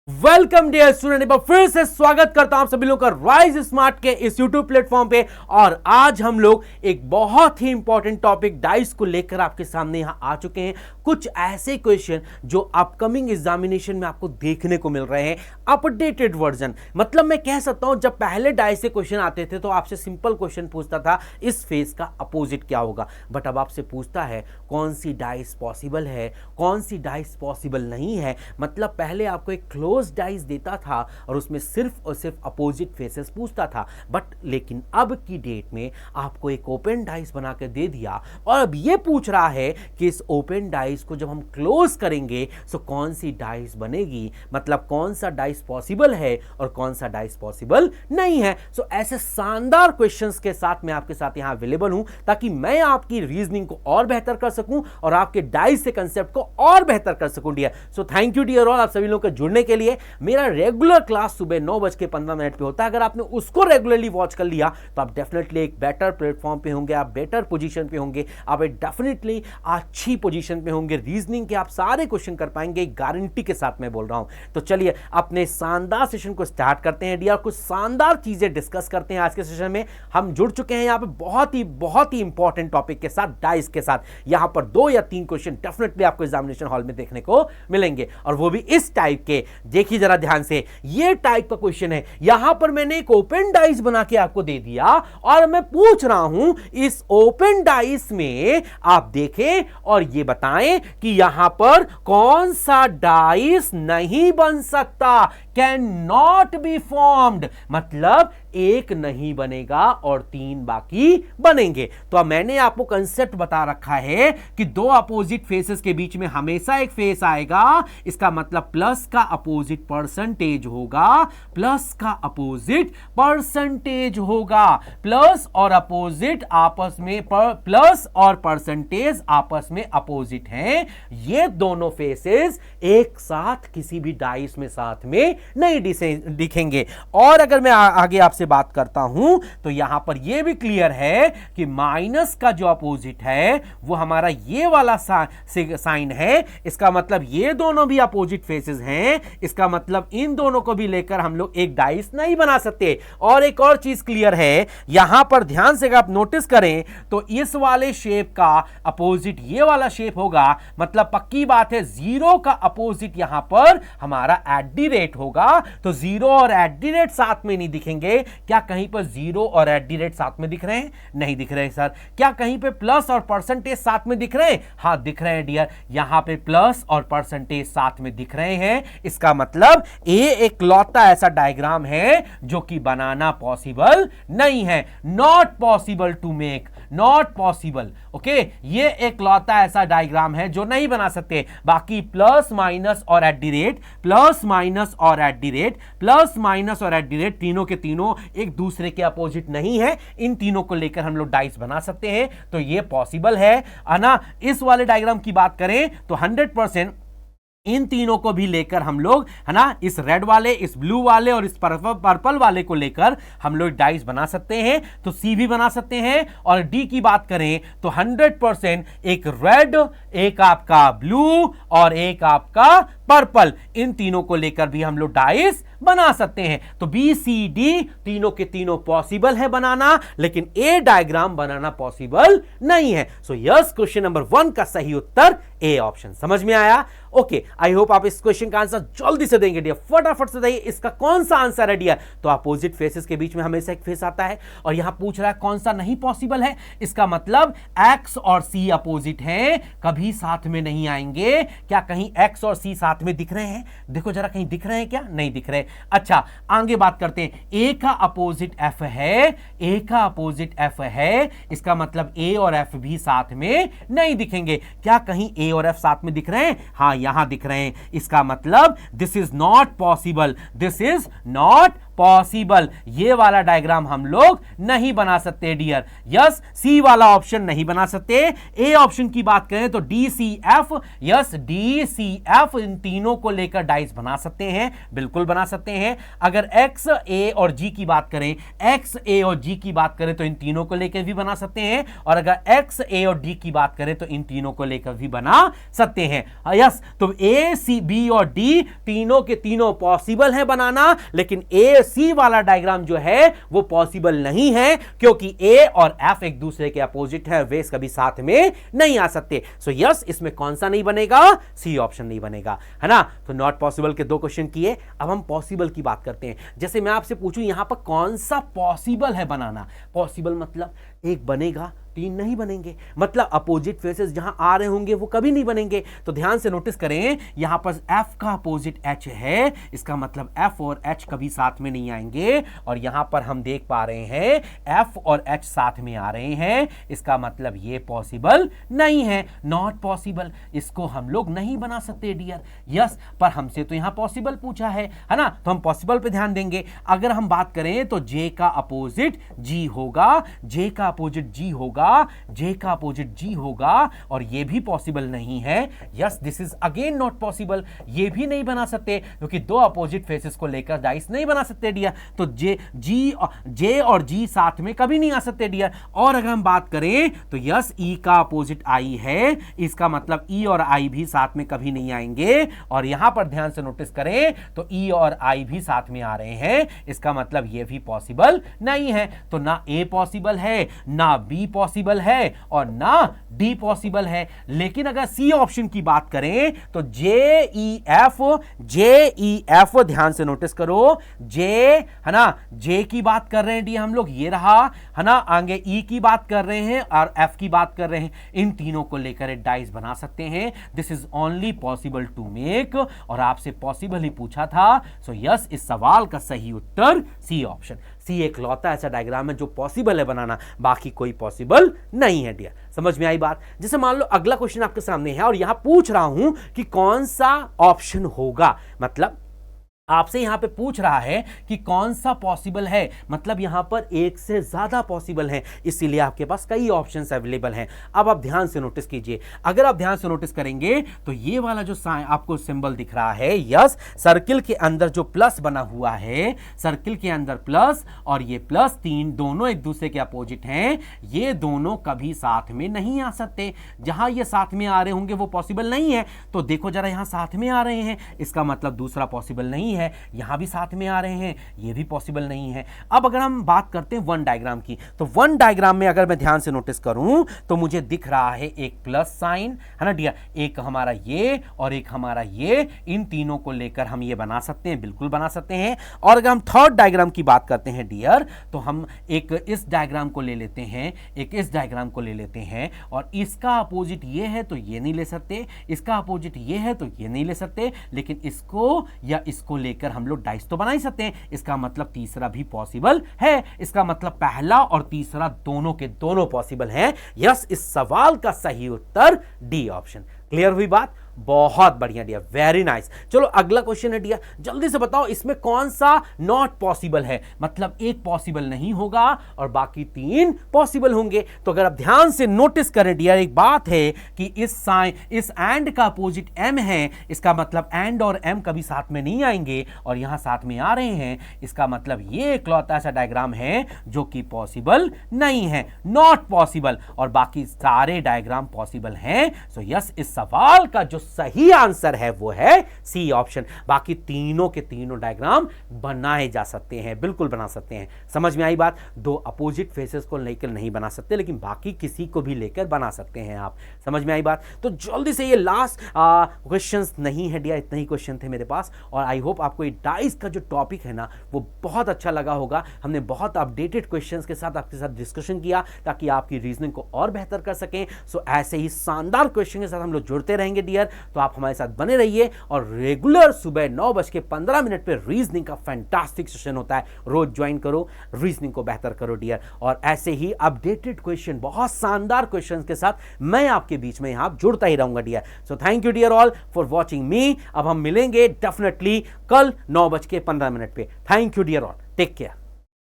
Welcome dear student. एक बार फिर से स्वागत करता हूं आप सभी लोगों का राइज स्मार्ट के इस यूट्यूब प्लेटफॉर्म पे। और आज हम लोग एक बहुत ही इंपॉर्टेंट टॉपिक डाइस को लेकर आपके सामने यहां आ चुके हैं। कुछ ऐसे क्वेश्चन जो अपकमिंग एग्जामिनेशन में आपको देखने को मिल रहे हैं, अपडेटेड वर्जन। मतलब मैं कह सकता हूं जब पहले डाइस से क्वेश्चन आते थे तो आपसे सिंपल क्वेश्चन पूछता था इस फेस का अपोजिट क्या होगा, बट अब आपसे पूछता है कौन सी डाइस पॉसिबल है, कौन सी डाइस पॉसिबल नहीं है। मतलब पहले आपको एक क्लोज डाइस देता था और उसमें सिर्फ और सिर्फ अपोजिट फेसेस पूछता था, बट लेकिन अब की डेट में आपको एक ओपन डाइस बना के दे दिया और अब ये पूछ रहा है कि इस ओपन डाइस को जब हम क्लोज करेंगे तो कौन सी डाइस बनेगी, मतलब कौन सा डाइस पॉसिबल है और कौन सा डाइस पॉसिबल नहीं है। सो ऐसे शानदार क्वेश्चंस के साथ मैं आपके साथ यहां अवेलेबल हूं ताकि मैं आपकी रीजनिंग को और बेहतर कर सकूं और आपके डाइस से कंसेप्ट को और बेहतर कर सकूं dear. So thank you dear all, आप सभी लोगों के जुड़ने के लिए। मेरा रेगुलर क्लास सुबह 9:15 पे होता है। अगर आपने उसको रेगुलरली वॉच कर लिया तो आप डेफिनेटली एक बेटर प्लेटफॉर्म पे होंगे, आप बेटर पोजीशन पे होंगे, आप डेफिनेटली अच्छी पोजीशन पे होंगे। रीजनिंग के आप सारे क्वेश्चन कर पाएंगे, गारंटी के साथ मैं बोल रहा हूं। तो चलिए अपने शानदार सेशन को स्टार्ट करते हैं डियर। कुछ शानदार चीजें डिस्कस करते हैं आज के सेशन में। हम जुड़ चुके हैं यहां पे बहुत ही इंपॉर्टेंट टॉपिक के साथ, डाइस के साथ। यहां पर 2 या 3 क्वेश्चन डेफिनेटली आपको एग्जामिनेशन हॉल में देखने को मिलेंगे और वो भी इस टाइप के। देखिए जरा ध्यान से, ये टाइप का क्वेश्चन है। यहां पर मैंने एक ओपन डाइस बना के आपको दे दिया और मैं पूछ रहा हूं इस ओपन डाइस में आप देखें और ये बताएं कि यहां पर कौन सा डाइस नहीं बन सकता, कैन नॉट बी फॉर्म्ड। मतलब एक नहीं बनेगा और 3 बाकी बनेंगे। तो अब मैंने आपको कंसेप्ट बता रखा है कि 2 अपोजिट फेसेस के बीच में हमेशा एक फेस आएगा। इसका मतलब प्लस का अपोजिट परसेंटेज होगा, प्लस का अपोजिट परसेंटेज होगा। प्लस और अपोजिट आपस में प्लस और परसेंटेज आपस में अपोजिट हैं। ये दोनों फेसेस एक साथ किसी भी डाइस में साथ में नहीं दिखेंगे। और अगर मैं आगे आपसे बात करता हूं तो यहां पर यह भी क्लियर है कि माइनस का जो अपोजिट है वो हमारा ये वाला साइन है। इसका मतलब ये दोनों भी अपोजिट फेसेस हैं। इसका मतलब इन दोनों को भी लेकर हम लोग एक डाइस नहीं बना सकते। और एक और चीज क्लियर है, यहां पर ध्यान से अगर आप नोटिस करें तो इस वाले शेप का अपोजिट ये वाला शेप होगा। मतलब पक्की बात है, 0 का अपोजिट यहां पर हमारा एट द रेट होगा। तो 0 और एट द रेट साथ में नहीं दिखेंगे। क्या कहीं पर 0 और एट द रेट साथ में दिख रहे हैं? नहीं दिख रहे हैं सर। क्या कहीं पे प्लस और परसेंटेज साथ में दिख रहे हैं? हां दिख रहे हैं डियर। यहां पे प्लस और परसेंटेज साथ में दिख रहे हैं। इसका मतलब ये एक लौता ऐसा डायग्राम है जो कि बनाना पॉसिबल नहीं है। Not possible to make, not possible. Okay, ये एक लौता ऐसा डायग्राम है जो नहीं बना सकते। बाकी प्लस माइनस और at the rate, plus minus और at the rate, plus minus और एट द रेट, तीनों के तीनों एक दूसरे के अपोजिट नहीं है। इन तीनों को लेकर हम लोग डाइस बना सकते हैं, तो ये पॉसिबल है ना। इस वाले डायग्राम की बात करें तो 100% इन तीनों को भी लेकर हम लोग, है ना, इस रेड वाले, इस ब्लू वाले और इस पर्पल वाले को लेकर हम लोग डाइस बना सकते हैं। तो सी भी बना सकते हैं। और डी की बात करें तो 100% एक रेड, एक आपका ब्लू और एक आपका पर्पल, इन तीनों को लेकर भी हम लोग डाइस बना सकते हैं। तो बी सी डी तीनों के तीनों पॉसिबल है बनाना, लेकिन ए डायग्राम बनाना पॉसिबल नहीं है। सो यस, क्वेश्चन नंबर 1 का सही उत्तर ए ऑप्शन। समझ में आया? ओके, आई होप आप इस क्वेश्चन का आंसर जल्दी से देंगे डियर। फटाफट से बताइए इसका कौन सा आंसर है डियर। तो अपोजिट फेसेस के बीच में हमेशा एक फेस आता है और यहां पूछ रहा है कौन सा नहीं पॉसिबल है। इसका मतलब एक्स और सी अपोजिट हैं, कभी साथ में नहीं आएंगे। क्या कहीं एक्स और सी साथ में दिख रहे हैं? देखो जरा, कहीं दिख रहे हैं क्या? नहीं दिख रहे। अच्छा, आगे बात करते हैं। ए का अपोजिट एफ है, ए का अपोजिट एफ है। इसका मतलब ए और एफ भी साथ में नहीं दिखेंगे। क्या कहीं ए और एफ साथ में दिख रहे हैं? हाँ, यहां दिख रहे हैं। इसका मतलब this is not possible, this is not possible. ये वाला डायग्राम हम लोग नहीं बना सकते डियर। यस, सी वाला ऑप्शन नहीं बना सकते। ए ऑप्शन की बात करें तो D C F, yes D C F, इन तीनों को लेकर डाइस बना सकते हैं, बिल्कुल बना सकते हैं। अगर एक्स, ए और जी की बात करें, एक्स, ए और जी की बात करें तो इन तीनों को लेकर भी बना सकते हैं, और अगर एक्स, ए और डी की बात करें तो इन तीनों को लेकर भी बना सकते हैं। यस, तो ए, सी, बी और डी तीनों के तीनों पॉसिबल है बनाना, लेकिन ए सी वाला डायग्राम जो है वो पॉसिबल नहीं है, क्योंकि ए और एफ एक दूसरे के अपोजिट है, वे कभी साथ में नहीं आ सकते। सो यस, इसमें कौन सा नहीं बनेगा? सी ऑप्शन नहीं बनेगा, है ना। तो नॉट पॉसिबल के दो क्वेश्चन किए, अब हम पॉसिबल की बात करते हैं। जैसे मैं आपसे पूछूं यहां पर कौन सा पॉसिबल है बनाना, पॉसिबल मतलब एक बनेगा, तीन नहीं बनेंगे, मतलब अपोजिट फेसेस जहां आ रहे होंगे वो कभी नहीं बनेंगे। तो ध्यान से नोटिस करें, यहां पर F का अपोजिट H है, इसका मतलब F और H कभी साथ में नहीं आएंगे, और यहां पर हम देख पा रहे हैं F और H साथ में आ रहे हैं, इसका मतलब ये पॉसिबल नहीं है, नॉट पॉसिबल। इसको हम लोग नहीं बना सकते डियर। यस, पर हमसे तो यहां पॉसिबल पूछा है ना, तो हम पॉसिबल पे ध्यान देंगे। अगर हम बात करें तो J का अपोजिट G होगा, J का अपोजिट G होगा, J का अपोजिट G होगा, और ये भी पॉसिबल नहीं है। Yes, this is again not possible, ये भी नहीं बना सकते, क्योंकि दो अपोजिट फेसेस को लेकर डाइस नहीं बना सकते डियर। तो J और G साथ में कभी नहीं आ सकते डियर। और अगर हम बात करें तो यस, E का अपोजिट I है, इसका मतलब E और I भी साथ में कभी नहीं आएंगे, और यहां पर ध्यान से नोटिस करें तो E और I भी साथ में आ रहे हैं, इसका मतलब ये भी पॉसिबल नहीं है। तो ना A पॉसिबल है, ना B पॉसिबल है, और ना डी पॉसिबल है। लेकिन अगर सी ऑप्शन की बात करें तो जे ई एफ, ध्यान से नोटिस करो, जे, है ना, जे की बात कर रहे हैं डी हम लोग, ये रहा, है ना, आगे ई की बात कर रहे हैं और एफ की बात कर रहे हैं, इन तीनों को लेकर एक डाइस बना सकते हैं। This is only possible to make, और आपसे पॉसिबल ही पूछा था। सो यस, इस सवाल का सही उत्तर सी ऑप्शन। सी एक लौता ऐसा डायग्राम है जो पॉसिबल है बनाना, बाकी कोई पॉसिबल नहीं है डियर। समझ में आई बात? जैसे मान लो अगला क्वेश्चन आपके सामने है और यहां पूछ रहा हूं कि कौन सा ऑप्शन होगा, मतलब आपसे यहां पे पूछ रहा है कि कौन सा पॉसिबल है, मतलब यहां पर एक से ज्यादा पॉसिबल है, इसीलिए आपके पास कई ऑप्शंस अवेलेबल हैं। अब आप ध्यान से नोटिस कीजिए, अगर आप ध्यान से नोटिस करेंगे तो ये वाला जो आपको सिंबल दिख रहा है, यस, सर्किल के अंदर जो प्लस बना हुआ है, सर्किल के अंदर प्लस और ये प्लस, तीन दोनों एक दूसरे के अपोजिट हैं, ये दोनों कभी साथ में नहीं आ सकते। जहां ये साथ में आ रहे होंगे वो पॉसिबल नहीं है। तो देखो जरा, यहां साथ में आ रहे हैं, इसका मतलब दूसरा पॉसिबल नहीं है। यहां भी साथ में आ रहे हैं, ये भी पॉसिबल नहीं है। अब अगर हम बात करते हैं वन डायग्राम की, तो वन डायग्राम में अगर मैं ध्यान से नोटिस करूं तो मुझे दिख रहा है एक प्लस साइन, है ना डियर, एक हमारा ये और एक हमारा ये, इन तीनों को लेकर हम ये बना सकते हैं, बिल्कुल बना सकते हैं। और अगर हम थर्ड डायग्राम की बात करते हैं डियर, तो हम एक इस डायग्राम को ले लेते हैं, एक इस डायग्राम को ले लेते हैं, और इसका अपोजिट ये है तो ये नहीं ले सकते, इसका अपोजिट ये है तो ये नहीं ले सकते, लेकिन इसको या इसको लेकर हम लोग डाइस तो बना ही सकते हैं। इसका मतलब तीसरा भी पॉसिबल है, इसका मतलब पहला और तीसरा दोनों के दोनों पॉसिबल हैं। यस, इस सवाल का सही उत्तर डी ऑप्शन। क्लियर हुई बात? बहुत बढ़िया डियर, वेरी नाइस। चलो अगला क्वेश्चन है डियर, जल्दी से बताओ इसमें कौन सा नॉट पॉसिबल है, मतलब एक पॉसिबल नहीं होगा और बाकी तीन पॉसिबल होंगे। तो अगर आप ध्यान से नोटिस करें डियर, एक बात है कि इस एंड का अपोजिट एम है, इसका मतलब एंड और एम कभी साथ में नहीं आएंगे, और यहां साथ में आ रहे हैं, इसका मतलब ये इकलौता ऐसा डायग्राम है जो कि पॉसिबल नहीं है, नॉट पॉसिबल, और बाकी सारे डायग्राम पॉसिबल हैं। सो यस, इस सवाल का जो सही आंसर है वो है सी ऑप्शन। बाकी तीनों के तीनों डायग्राम बनाए जा सकते हैं, बिल्कुल बना सकते हैं। समझ में आई बात? दो अपोजिट फेसेस को लेकर नहीं बना सकते, लेकिन बाकी किसी को भी लेकर बना सकते हैं आप। समझ में आई बात? तो जल्दी से, ये लास्ट क्वेश्चंस नहीं है डियर, इतने ही क्वेश्चन थे मेरे पास, और आई होप आपको ये डाइस का जो टॉपिक है ना वो बहुत अच्छा लगा होगा। हमने बहुत अपडेटेड क्वेश्चंस के साथ आपके साथ डिस्कशन किया ताकि आपकी रीजनिंग को और बेहतर कर सकें। सो ऐसे ही शानदार क्वेश्चन के साथ हम लोग जुड़ते रहेंगे डियर। तो आप हमारे साथ बने रहिए। और रेगुलर सुबह 9:15 पे रीजनिंग का फैंटास्टिक सेशन होता है, रोज ज्वाइन करो, रीजनिंग को बेहतर करो डियर। और ऐसे ही अपडेटेड क्वेश्चन, बहुत शानदार क्वेश्चन के साथ मैं आपके बीच में यहां जुड़ता ही रहूंगा dear. So thank you dear all for watching me. अब हम मिलेंगे डेफिनेटली कल 9:15 पे। Thank you dear all, take care.